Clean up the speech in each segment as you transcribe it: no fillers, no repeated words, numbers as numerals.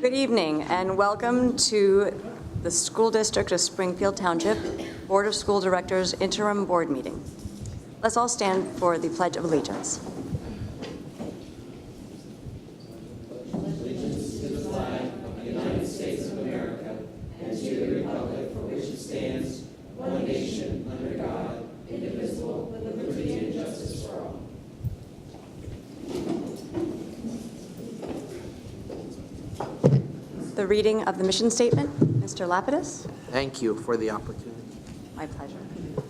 Good evening and welcome to the School District of Springfield Township Board of School Directors Interim Board Meeting. Let's all stand for the Pledge of Allegiance. Allegiance to the flag of the United States of America and to the republic for which it stands, one nation, under God, indivisible, with liberty and justice for all. The reading of the mission statement, Mr. Lapidus. Thank you for the opportunity. My pleasure.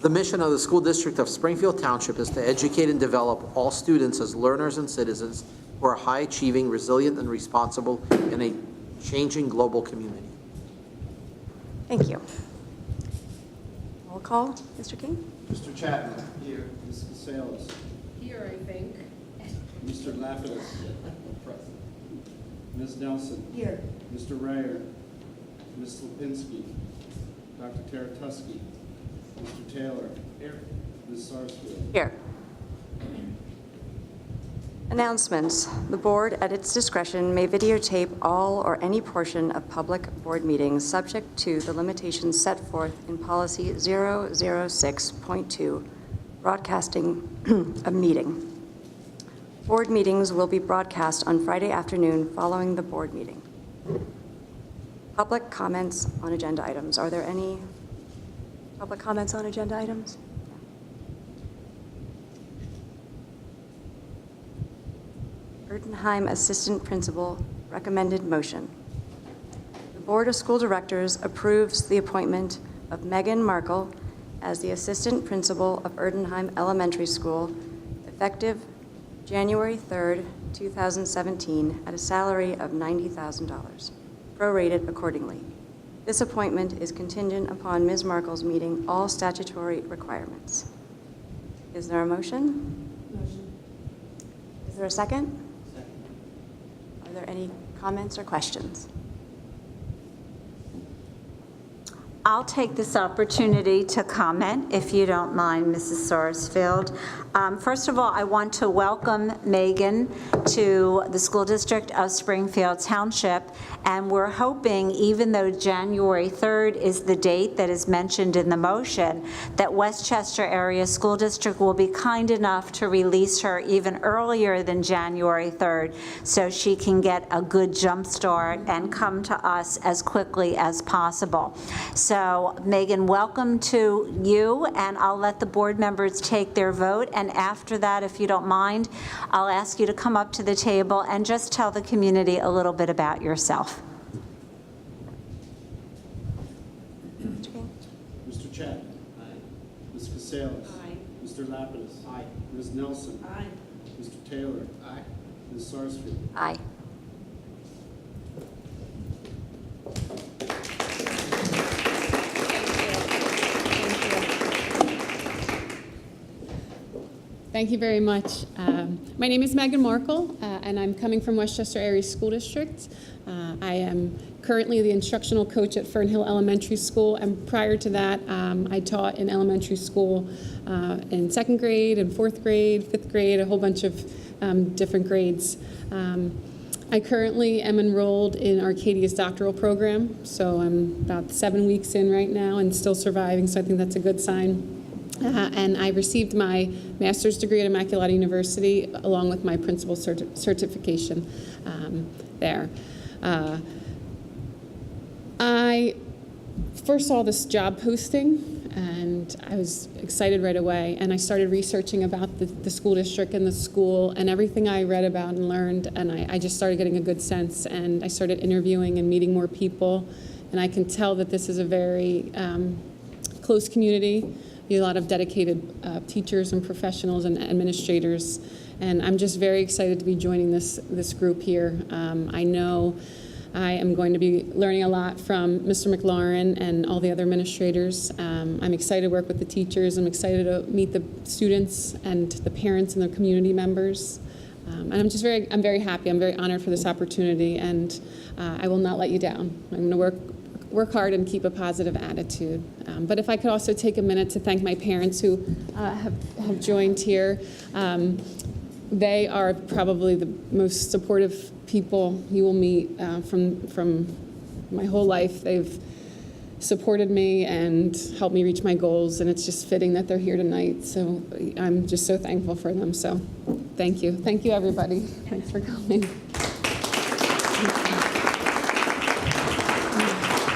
The mission of the School District of Springfield Township is to educate and develop all students as learners and citizens who are high-achieving, resilient, and responsible in a changing global community. Thank you. Roll call, Mr. King. Mr. Chapman. Here. Ms. Casalis. Here, I think. Mr. Lapidus. Ms. Nelson. Here. Mr. Ryer. Ms. Lipinski. Dr. Taratusky. Mr. Taylor. Here. Ms. Sarsfield. Here. Announcements. The board, at its discretion, may videotape all or any portion of public board meetings subject to the limitations set forth in Policy 006.2, broadcasting a meeting. Board meetings will be broadcast on Friday afternoon following the board meeting. Public comments on agenda items. Are there any public comments on agenda items? Erdenheim Assistant Principal, recommended motion. The Board of School Directors approves the appointment of Megan Markle as the Assistant Principal of Erdenheim Elementary School, effective January 3rd, 2017, at a salary of $90,000, prorated accordingly. This appointment is contingent upon Ms. Markle's meeting all statutory requirements. Is there a motion? Motion. Is there a second? Are there any comments or questions? I'll take this opportunity to comment, if you don't mind, Mrs. Sarsfield. First of all, I want to welcome Megan to the School District of Springfield Township, and we're hoping, even though January 3rd is the date that is mentioned in the motion, that Westchester Area School District will be kind enough to release her even earlier than January 3rd so she can get a good jump start and come to us as quickly as possible. So, Megan, welcome to you, and I'll let the board members take their vote, and after that, if you don't mind, I'll ask you to come up to the table and just tell the community a little bit about yourself. Mr. Chapman. Aye. Ms. Casalis. Aye. Mr. Lapidus. Aye. Ms. Nelson. Aye. Mr. Taylor. Aye. Ms. Sarsfield. Aye. Thank you very much. My name is Megan Markle, and I'm coming from Westchester Area School District. I am currently the instructional coach at Fernhill Elementary School, and prior to that, I taught in elementary school in 2nd grade and 4th grade, 5th grade, a whole bunch of different grades. I currently am enrolled in Arcadia's doctoral program, so I'm about 7 weeks in right now and still surviving, so I think that's a good sign. And I received my master's degree at Immaculata University along with my principal certification there. I first saw this job posting and I was excited right away, and I started researching about the school district and the school and everything I read about and learned, and I just started getting a good sense, and I started interviewing and meeting more people, and I can tell that this is a very close community. A lot of dedicated teachers and professionals and administrators, and I'm just very excited to be joining this group here. I know I am going to be learning a lot from Mr. McLaurin and all the other administrators. I'm excited to work with the teachers. I'm excited to meet the students and the parents and the community members. And I'm very happy. I'm very honored for this opportunity, and I will not let you down. I'm going to work hard and keep a positive attitude. But if I could also take a minute to thank my parents who have joined here. They are probably the most supportive people you will meet from my whole life. They've supported me and helped me reach my goals, and it's just fitting that they're here tonight. So I'm just so thankful for them. So thank you. Thank you, everybody. Thanks for coming.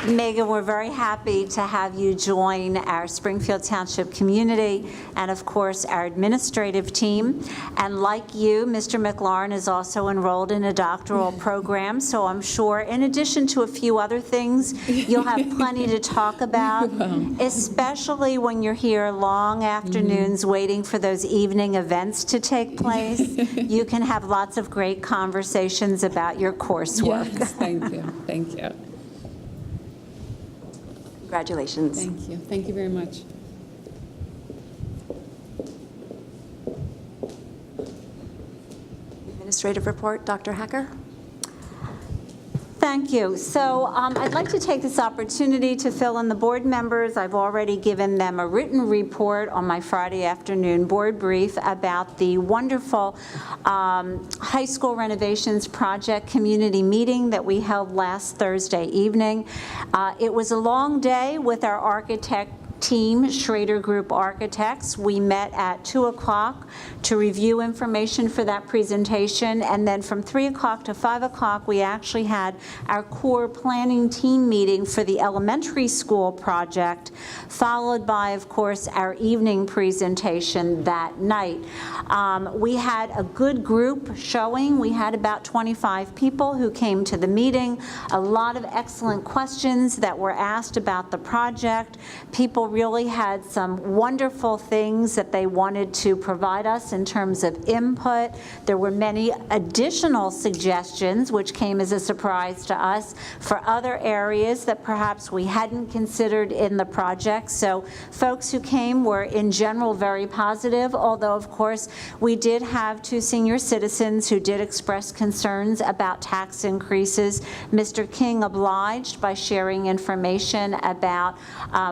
Megan, we're very happy to have you join our Springfield Township community and, of course, our administrative team. And like you, Mr. McLaurin is also enrolled in a doctoral program, so I'm sure, in addition to a few other things, you'll have plenty to talk about, especially when you're here long afternoons waiting for those evening events to take place. You can have lots of great conversations about your coursework. Yes, thank you. Thank you. Congratulations. Thank you. Thank you very much. Administrative report, Dr. Hacker. Thank you. So I'd like to take this opportunity to fill in the board members. I've already given them a written report on my Friday afternoon board brief about the wonderful high school renovations project community meeting that we held last Thursday evening. It was a long day with our architect team, Schrader Group Architects. We met at 2 o'clock to review information for that presentation, and then from 3 o'clock to 5 o'clock, we actually had our core planning team meeting for the elementary school project, followed by, of course, our evening presentation that night. We had a good group showing. We had about 25 people who came to the meeting, a lot of excellent questions that were asked about the project. People really had some wonderful things that they wanted to provide us in terms of input. There were many additional suggestions, which came as a surprise to us, for other areas that perhaps we hadn't considered in the project. So folks who came were in general very positive, although of course we did have 2 senior citizens who did express concerns about tax increases. Mr. King obliged by sharing information about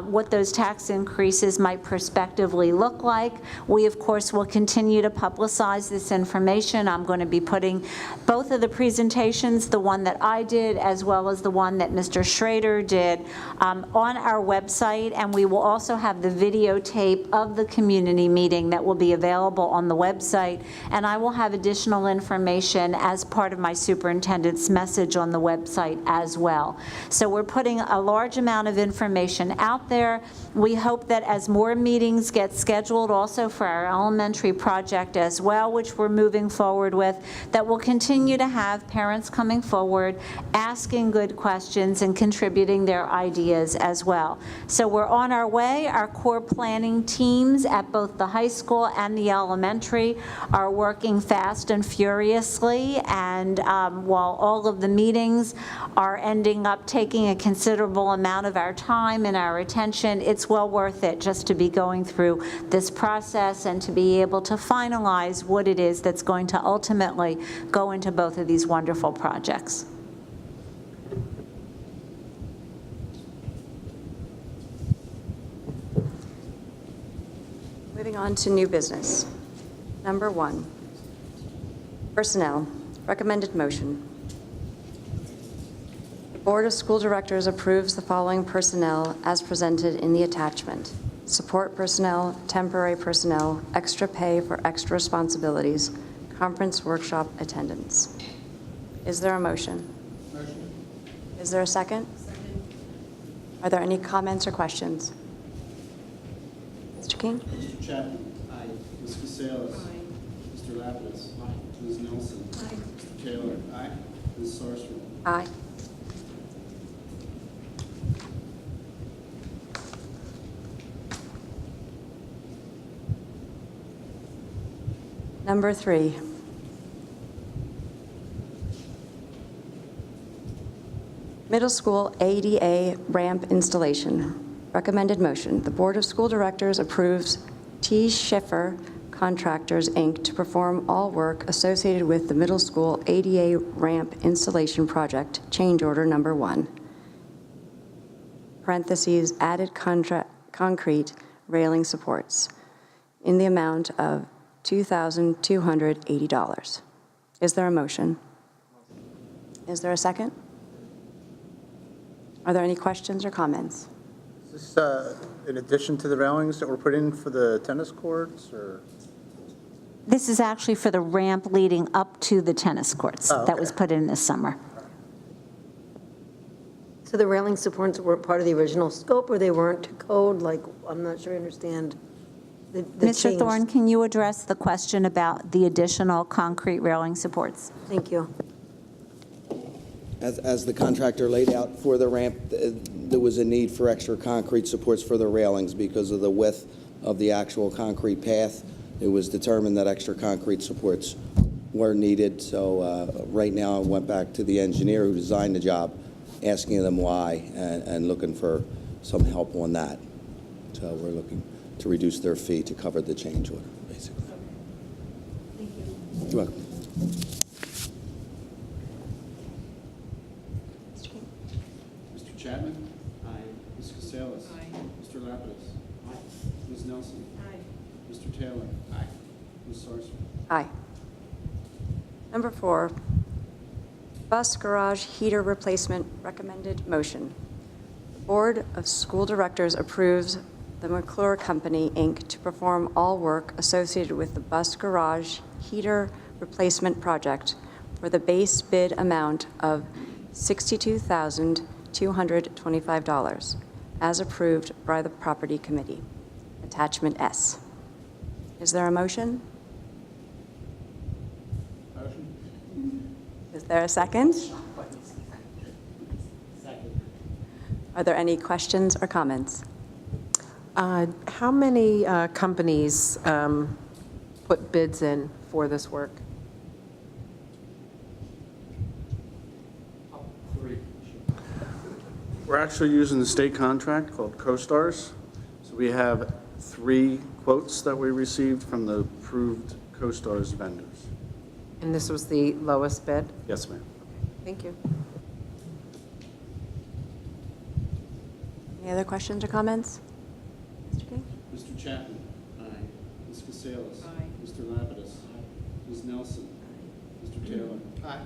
what those tax increases might prospectively look like. We, of course, will continue to publicize this information. I'm going to be putting both of the presentations, the one that I did as well as the one that Mr. Schrader did, on our website, and we will also have the videotape of the community meeting that will be available on the website, and I will have additional information as part of my superintendent's message on the website as well. So we're putting a large amount of information out there. We hope that as more meetings get scheduled also for our elementary project as well, which we're moving forward with, that we'll continue to have parents coming forward, asking good questions and contributing their ideas as well. So we're on our way. Our core planning teams at both the high school and the elementary are working fast and furiously, and while all of the meetings are ending up taking a considerable amount of our time and our attention, it's well worth it just to be going through this process and to be able to finalize what it is that's going to ultimately go into both of these wonderful projects. Moving on to new business. Number 1, personnel. Recommended motion. The Board of School Directors approves the following personnel as presented in the attachment: support personnel, temporary personnel, extra pay for extra responsibilities, conference workshop attendance. Is there a motion? Motion. Is there a second? Second. Are there any comments or questions? Mr. King? Mr. Chapman. Aye. Ms. Casalis. Aye. Mr. Lapidus. Aye. Ms. Nelson. Aye. Mr. Taylor. Aye. Ms. Sarsfield. Aye. Number 3. Middle school ADA ramp installation. Recommended motion. The Board of School Directors approves T. Schiffer Contractors, Inc. to perform all work associated with the middle school ADA ramp installation project, change order number 1. Parentheses, added concrete railing supports, in the amount of $2,280. Is there a motion? Is there a second? Are there any questions or comments? Is this in addition to the railings that were put in for the tennis courts, or? This is actually for the ramp leading up to the tennis courts Oh, that was okay. put in this summer. So the railing supports weren't part of the original scope, or they weren't to code? Like, I'm not sure I understand the Mr. change. Thorne, can you address the question about the additional concrete railing supports? Thank you. As the contractor laid out for the ramp, there was a need for extra concrete supports for the railings because of the width of the actual concrete path. It was determined that extra concrete supports were needed, so right now I went back to the engineer who designed the job, asking them why and looking for some help on that. So we're looking to reduce their fee to cover the change order, basically. Thank you. You're welcome. Mr. Chapman? Aye. Ms. Casalis? Aye. Mr. Lapidus? Aye. Ms. Nelson? Aye. Mr. Taylor? Aye. Ms. Sarsfield? Aye. Number 4, bus garage heater replacement recommended motion. The Board of School Directors approves the McClure Company, Inc. to perform all work associated with the bus garage heater replacement project for the base bid amount of $62,225, as approved by the Property Committee. Attachment S. Is there a motion? Motion? Is there a second? Second. Are there any questions or comments? How many companies put bids in for this work? Three. We're actually using the state contract called CoStars. So we have 3 quotes that we received from the approved CoStars vendors. And this was the lowest bid? Yes, ma'am. Thank you. Any other questions or comments? Mr. King? Mr. Chapman? Aye. Ms. Casalis? Aye. Mr. Lapidus? Aye. Ms. Nelson? Mr. Taylor? Aye.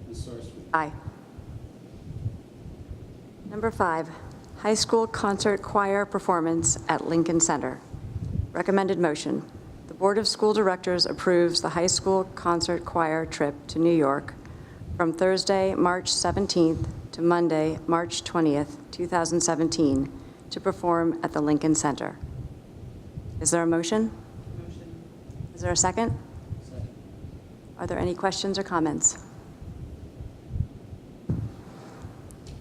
Ms. Sarsfield? Aye. Number 5, high school concert choir performance at Lincoln Center. Recommended motion. The Board of School Directors approves the high school concert choir trip to New York from Thursday, March 17th to Monday, March 20th, 2017, to perform at the Lincoln Center. Is there a motion? Motion. Is there a second? Second. Are there any questions or comments?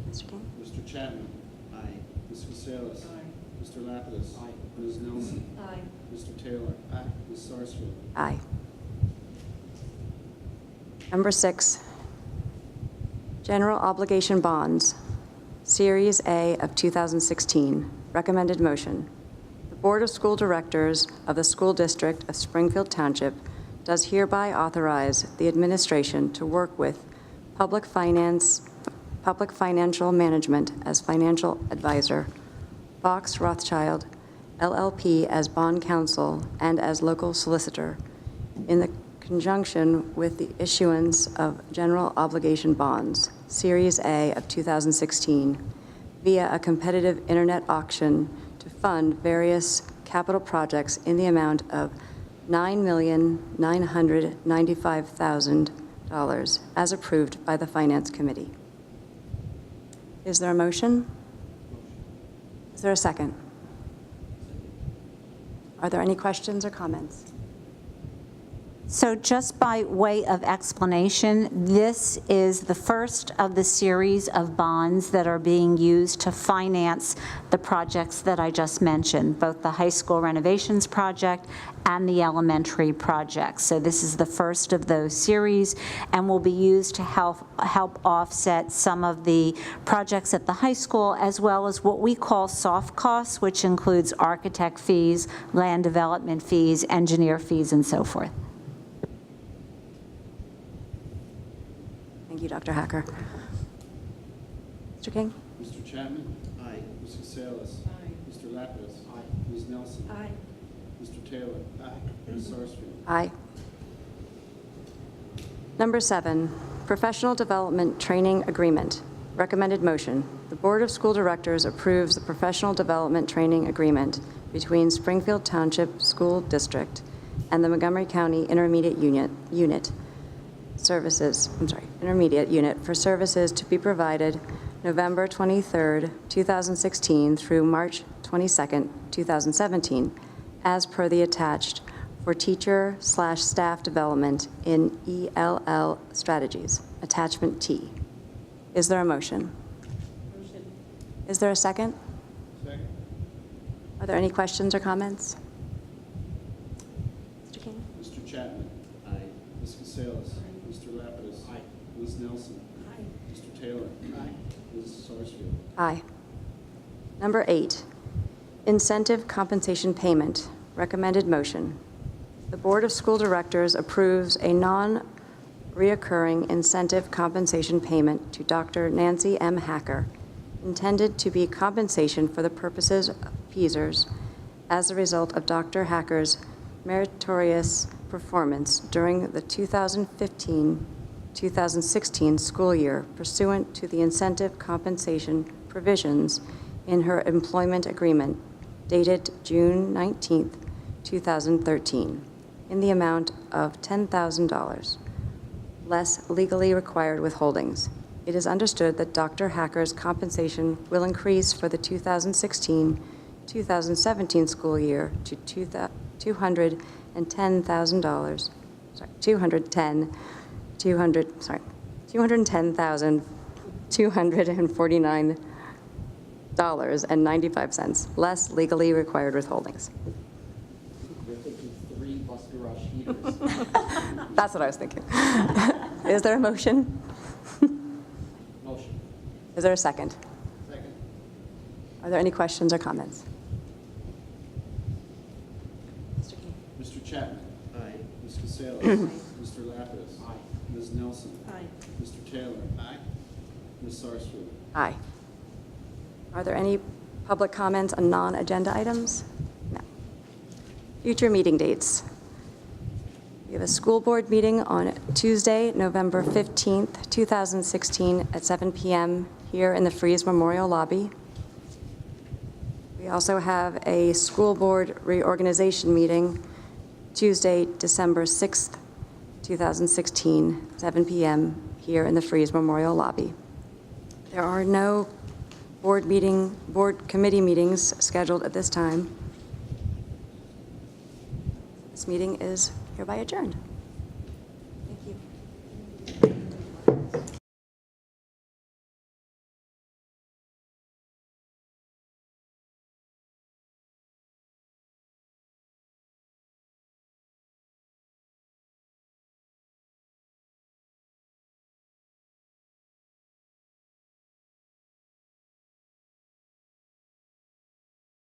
Mr. King? Mr. Chapman? Aye. Ms. Casalis? Aye. Mr. Lapidus? Aye. Ms. Nelson? Aye. Mr. Taylor? Aye. Ms. Sarsfield? Aye. Number 6, general obligation bonds, Series A of 2016. Recommended motion. The Board of School Directors of the School District of Springfield Township does hereby authorize the administration to work with Public Financial Management as financial advisor, Fox Rothschild LLP as bond counsel and as local solicitor in the conjunction with the issuance of general obligation bonds, Series A of 2016, via a competitive internet auction to fund various capital projects in the amount of $9,995,000 as approved by the Finance Committee. Is there a motion? Is there a second? Are there any questions or comments? So just by way of explanation, this is the first of the series of bonds that are being used to finance the projects that I just mentioned, both the high school renovations project and the elementary project. So this is the first of those series and will be used to help offset some of the projects at the high school, as well as what we call soft costs, which includes architect fees, land development fees, engineer fees, and so forth. Thank you, Dr. Hacker. Mr. King? Mr. Chapman? Aye. Ms. Casalis? Aye. Mr. Lapidus? Aye. Ms. Nelson? Aye. Mr. Taylor? Aye. Ms. Sarsfield? Aye. Number 7, Professional Development Training Agreement. Recommended motion. The Board of School Directors approves the Professional Development Training Agreement between Springfield Township School District and the Montgomery County Intermediate Unit for services to be provided November 23rd, 2016 through March 22nd, 2017, as per the attached for teacher/staff development in ELL strategies, attachment T. Is there a motion? Motion. Is there a second? Second. Are there any questions or comments? Mr. King? Mr. Chapman? Aye. Ms. Casalas? Aye. Mr. Lapidus? Aye. Ms. Nelson? Aye. Mr. Taylor? Aye. Ms. Sarsfield? Aye. Number 8, Incentive Compensation Payment. Recommended motion. The Board of School Directors approves a non-reoccurring incentive compensation payment to Dr. Nancy M. Hacker, intended to be compensation for the purposes of PEASers as a result of Dr. Hacker's meritorious performance during the 2015-2016 school year pursuant to the incentive compensation provisions in her employment agreement dated June 19th, 2013, in the amount of $10,000, less legally required withholdings. It is understood that Dr. Hacker's compensation will increase for the 2016-2017 school year to $210,000, $210,249.95, less legally required withholdings. You're thinking 3 plus garage heaters. That's what I was thinking. Is there a motion? Motion. Is there a second? Second. Are there any questions or comments? Mr. King? Mr. Chapman? Aye. Ms. Casalas? Mr. Lapidus? Aye. Ms. Nelson? Aye. Mr. Taylor? Aye. Ms. Sarsfield? Aye. Are there any public comments on non-agenda items? No. Future meeting dates. We have a school board meeting on Tuesday, November 15th, 2016 at 7 p.m. here in the Freeze Memorial Lobby. We also have a school board reorganization meeting Tuesday, December 6th, 2016, 7 p.m. here in the Freeze Memorial Lobby. There are no board committee meetings scheduled at this time. This meeting is hereby adjourned.